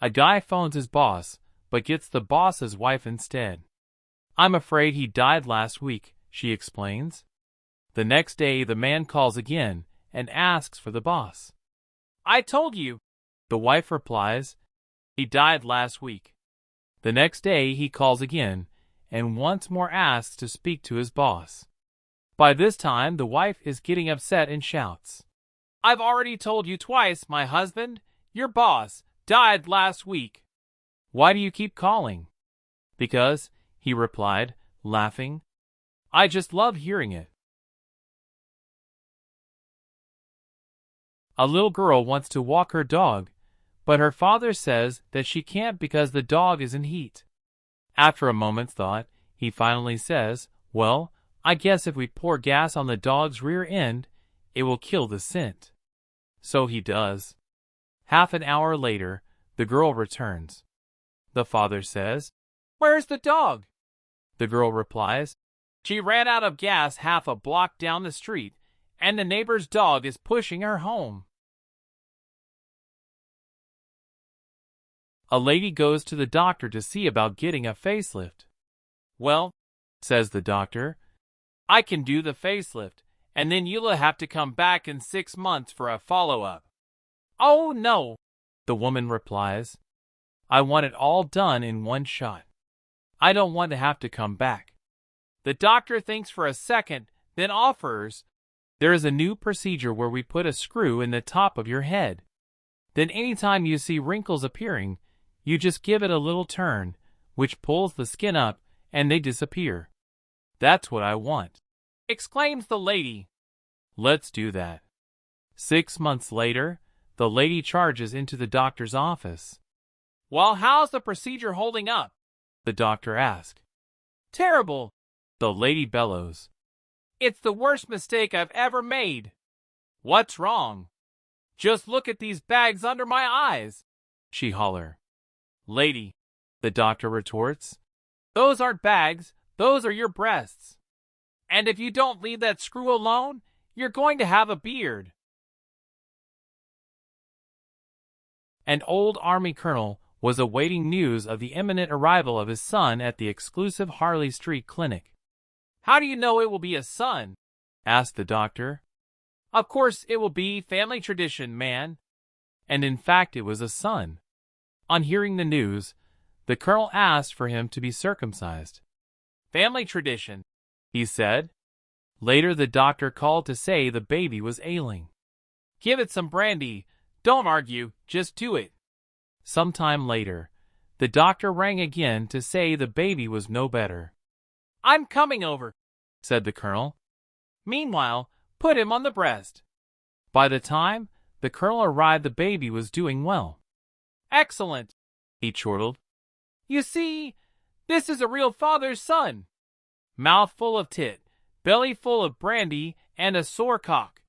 A guy phones his boss, but gets the boss's wife instead. I'm afraid he died last week, she explains. The next day, the man calls again and asks for the boss. I told you, the wife replies. He died last week. The next day, he calls again and once more asks to speak to his boss. By this time, the wife is getting upset and shouts, I've already told you twice, my husband, your boss, died last week. Why do you keep calling? Because, he replied, laughing. I just love hearing it. A little girl wants to walk her dog, but her father says that she can't because the dog is in heat. After a moment's thought, he finally says, well, I guess if we pour gas on the dog's rear end, it will kill the scent. So he does. Half an hour later, the girl returns. The father says, Where's the dog? The girl replies, She ran out of gas half a block down the street, and the neighbor's dog is pushing her home. A lady goes to the doctor to see about getting a facelift. Well, says the doctor, I can do the facelift, and then you'll have to come back in 6 months for a follow-up. Oh, no, the woman replies. I want it all done in one shot. I don't want to have to come back. The doctor thinks for a second, then offers, There is a new procedure where we put a screw in the top of your head. Then anytime you see wrinkles appearing, you just give it a little turn, which pulls the skin up, and they disappear. That's what I want, exclaims the lady. Let's do that. 6 months later, the lady charges into the doctor's office. Well, how's the procedure holding up? The doctor asks. Terrible, the lady bellows. It's the worst mistake I've ever made. What's wrong? Just look at these bags under my eyes, she holler. Lady, the doctor retorts, those aren't bags, those are your breasts. And if you don't leave that screw alone, you're going to have a beard. An old army colonel was awaiting news of the imminent arrival of his son at the exclusive Harley Street clinic. How do you know it will be a son? Asked the doctor. Of course it will be family tradition, man. And in fact it was a son. On hearing the news, the colonel asked for him to be circumcised. Family tradition, he said. Later the doctor called to say the baby was ailing. Give it some brandy. Don't argue, just do it. Sometime later, the doctor rang again to say the baby was no better. I'm coming over, said the colonel. Meanwhile, put him on the breast. By the time the colonel arrived, the baby was doing well. Excellent, he chortled. You see, this is a real father's son. Mouth full of tit, belly full of brandy, and a sore cock.